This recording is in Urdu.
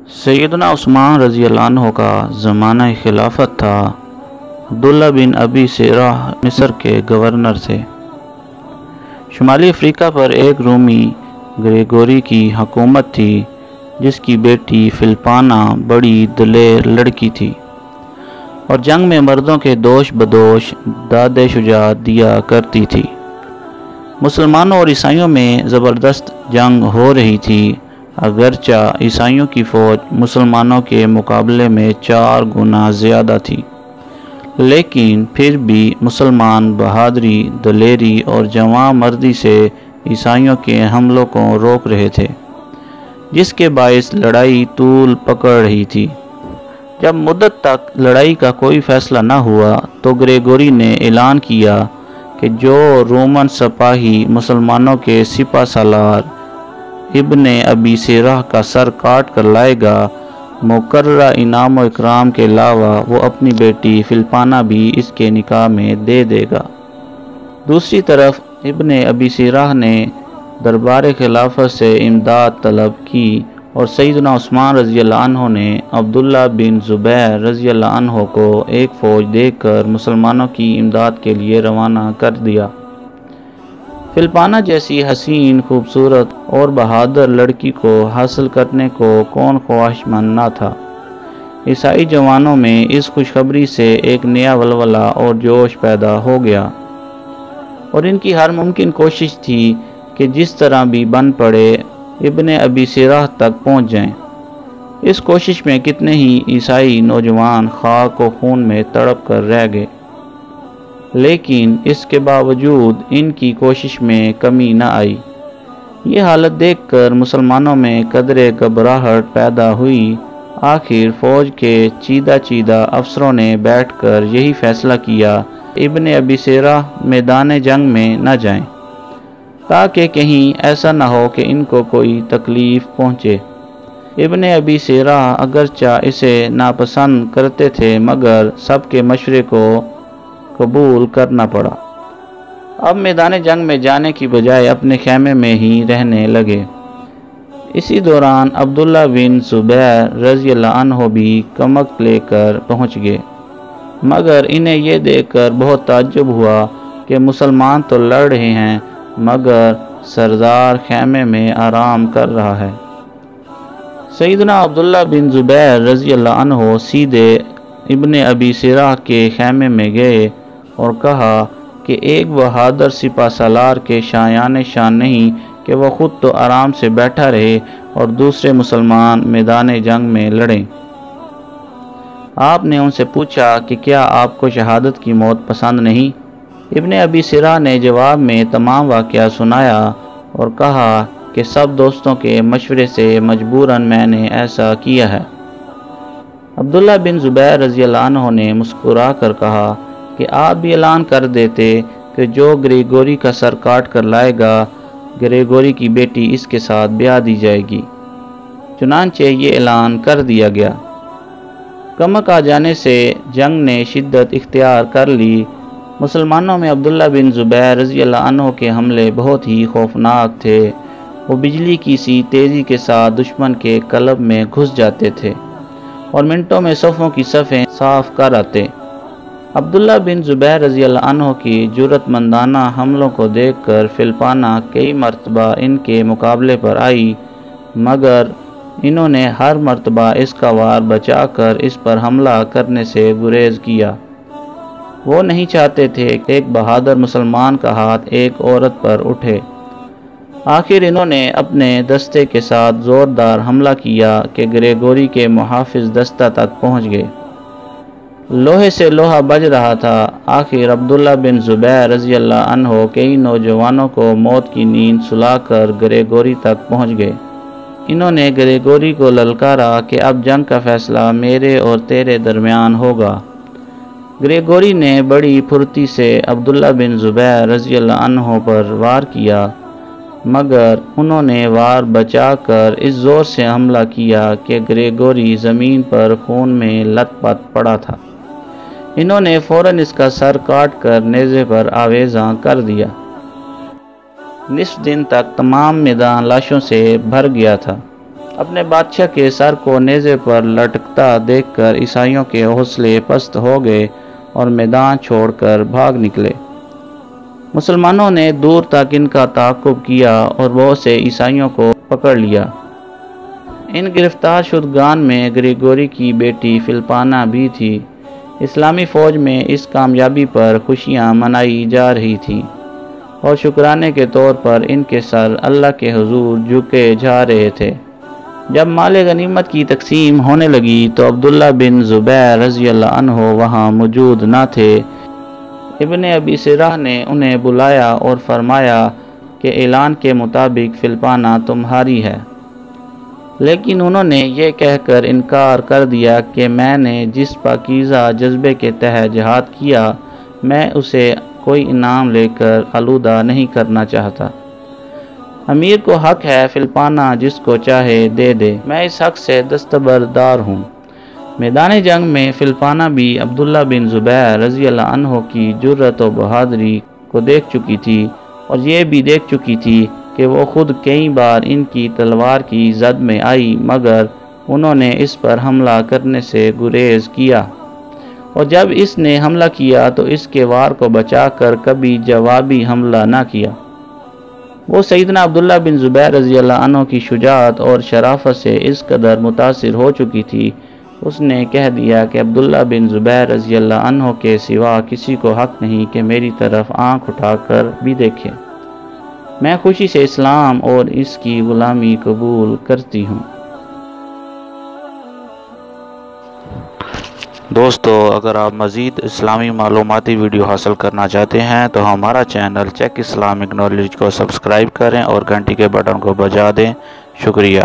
سیدنا عثمان رضی اللہ عنہ کا زمانہ خلافت تھا۔ عبداللہ بن ابی سیرہ مصر کے گورنر تھے۔ شمالی افریقہ پر ایک رومی گریگوری کی حکومت تھی، جس کی بیٹی فلپانا بڑی دلیر لڑکی تھی اور جنگ میں مردوں کے دوش بدوش داد شجاعت دیا کرتی تھی۔ مسلمانوں اور عیسائیوں میں زبردست جنگ ہو رہی تھی، اگرچہ عیسائیوں کی فوج مسلمانوں کے مقابلے میں 4 گنا زیادہ تھی، لیکن پھر بھی مسلمان بہادری، دلیری اور جواں مردی سے عیسائیوں کے حملوں کو روک رہے تھے، جس کے باعث لڑائی طول پکڑ رہی تھی۔ جب مدت تک لڑائی کا کوئی فیصلہ نہ ہوا تو گریگوری نے اعلان کیا کہ جو رومن سپاہی مسلمانوں کے سپہ سالار ابن ابی سیرہ کا سر کاٹ کر لائے گا، مقررہ انعام و اکرام کے علاوہ وہ اپنی بیٹی فلپانا بھی اس کے نکاح میں دے دے گا۔ دوسری طرف ابن ابی سیرہ نے دربار خلافت سے امداد طلب کی اور سیدنا عثمان رضی اللہ عنہ نے عبداللہ بن زبیر رضی اللہ عنہ کو ایک فوج دے کر مسلمانوں کی امداد کے لیے روانہ کر دیا۔ فلپانا جیسی حسین، خوبصورت اور بہادر لڑکی کو حاصل کرنے کو کون خواہشمند نہ تھا۔ عیسائی جوانوں میں اس خوشخبری سے ایک نیا ولولہ اور جوش پیدا ہو گیا، اور ان کی ہر ممکن کوشش تھی کہ جس طرح بھی بن پڑے ابن ابی سیرہ تک پہنچ جائیں۔ اس کوشش میں کتنے ہی عیسائی نوجوان خاک و خون میں تڑپ کر رہ گئے، لیکن اس کے باوجود ان کی کوشش میں کمی نہ آئی۔ یہ حالت دیکھ کر مسلمانوں میں قدرے گھبراہٹ پیدا ہوئی۔ آخر فوج کے چیدہ افسروں نے بیٹھ کر یہی فیصلہ کیا ابن ابی سیرہ میدان جنگ میں نہ جائیں، تاکہ کہیں ایسا نہ ہو کہ ان کو کوئی تکلیف پہنچے۔ ابن ابی سیرہ اگرچہ اسے ناپسند کرتے تھے، مگر سب کے مشورے کو قبول کرنا پڑا۔ اب میدان جنگ میں جانے کی بجائے اپنے خیمے میں ہی رہنے لگے۔ اسی دوران عبداللہ بن زبیر رضی اللہ عنہ بھی کمک لے کر پہنچ گئے، مگر انہیں یہ دیکھ کر بہت تعجب ہوا کہ مسلمان تو لڑ رہے ہیں، مگر سردار خیمے میں آرام کر رہا ہے۔ سیدنا عبداللہ بن زبیر رضی اللہ عنہ سیدھے ابن ابی سیرہ کے خیمے میں گئے اور کہا کہ ایک بہادر سپہ سالار کے شایان شان نہیں کہ وہ خود تو آرام سے بیٹھا رہے اور دوسرے مسلمان میدان جنگ میں لڑیں۔ آپ نے ان سے پوچھا کہ کیا آپ کو شہادت کی موت پسند نہیں؟ ابن ابی سیرہ نے جواب میں تمام واقعہ سنایا اور کہا کہ سب دوستوں کے مشورے سے مجبوراً میں نے ایسا کیا ہے۔ عبداللہ بن زبیر رضی اللہ عنہ نے مسکرا کر کہا کہ آپ بھی اعلان کر دیتے کہ جو گریگوری کا سر کاٹ کر لائے گا، گریگوری کی بیٹی اس کے ساتھ بیاہ دی جائے گی۔ چنانچہ یہ اعلان کر دیا گیا۔ کمک آ جانے سے جنگ نے شدت اختیار کر لی۔ مسلمانوں میں عبداللہ بن زبیر رضی اللہ عنہ کے حملے بہت ہی خوفناک تھے۔ وہ بجلی کی سی تیزی کے ساتھ دشمن کے قلب میں گھس جاتے تھے اور منٹوں میں صفوں کی صفیں صاف کر آتے۔ عبداللہ بن زبیر رضی اللہ عنہ کی جرأت مندانہ حملوں کو دیکھ کر فلپانا کئی مرتبہ ان کے مقابلے پر آئی، مگر انہوں نے ہر مرتبہ اس کا وار بچا کر اس پر حملہ کرنے سے گریز کیا۔ وہ نہیں چاہتے تھے کہ ایک بہادر مسلمان کا ہاتھ ایک عورت پر اٹھے۔ آخر انہوں نے اپنے دستے کے ساتھ زوردار حملہ کیا کہ گریگوری کے محافظ دستہ تک پہنچ گئے۔ لوہے سے لوہا بج رہا تھا۔ آخر عبداللہ بن زبیر رضی اللہ عنہ کئی نوجوانوں کو موت کی نیند سلا کر گریگوری تک پہنچ گئے۔ انہوں نے گریگوری کو للکارا کہ اب جنگ کا فیصلہ میرے اور تیرے درمیان ہوگا۔ گریگوری نے بڑی پھرتی سے عبداللہ بن زبیر رضی اللہ عنہ پر وار کیا، مگر انہوں نے وار بچا کر اس زور سے حملہ کیا کہ گریگوری زمین پر خون میں لت پت پڑا تھا۔ انہوں نے فوراً اس کا سر کاٹ کر نیزے پر آویزاں کر دیا۔ نصف دن تک تمام میدان لاشوں سے بھر گیا تھا۔ اپنے بادشاہ کے سر کو نیزے پر لٹکتا دیکھ کر عیسائیوں کے حوصلے پست ہو گئے اور میدان چھوڑ کر بھاگ نکلے۔ مسلمانوں نے دور تک ان کا تعاقب کیا اور بہت سے عیسائیوں کو پکڑ لیا۔ ان گرفتار شدگان میں گریگوری کی بیٹی فلپانا بھی تھی۔ اسلامی فوج میں اس کامیابی پر خوشیاں منائی جا رہی تھیں اور شکرانے کے طور پر ان کے سر اللہ کے حضور جھکے جا رہے تھے۔ جب مال غنیمت کی تقسیم ہونے لگی تو عبداللہ بن زبیر رضی اللہ عنہ وہاں موجود نہ تھے۔ ابن ابی سرح نے انہیں بلایا اور فرمایا کہ اعلان کے مطابق فلپانا تمہاری ہے، لیکن انہوں نے یہ کہہ کر انکار کر دیا کہ میں نے جس پاکیزہ جذبے کے تحت جہاد کیا، میں اسے کوئی انعام لے کر آلودہ نہیں کرنا چاہتا۔ امیر کو حق ہے فلپانا جس کو چاہے دے دے، میں اس حق سے دستبردار ہوں۔ میدان جنگ میں فلپانا بھی عبداللہ بن زبیر رضی اللہ عنہ کی جرأت و بہادری کو دیکھ چکی تھی اور یہ بھی دیکھ چکی تھی کہ وہ خود کئی بار ان کی تلوار کی زد میں آئی، مگر انہوں نے اس پر حملہ کرنے سے گریز کیا، اور جب اس نے حملہ کیا تو اس کے وار کو بچا کر کبھی جوابی حملہ نہ کیا۔ وہ سیدنا عبداللہ بن زبیر رضی اللہ عنہ کی شجاعت اور شرافت سے اس قدر متاثر ہو چکی تھی، اس نے کہہ دیا کہ عبداللہ بن زبیر رضی اللہ عنہ کے سوا کسی کو حق نہیں کہ میری طرف آنکھ اٹھا کر بھی دیکھے۔ میں خوشی سے اسلام اور اس کی غلامی قبول کرتی ہوں۔ دوستو، اگر آپ مزید اسلامی معلوماتی ویڈیو حاصل کرنا چاہتے ہیں تو ہمارا چینل چیک اسلامک نالج کو سبسکرائب کریں اور گھنٹی کے بٹن کو بجا دیں۔ شکریہ۔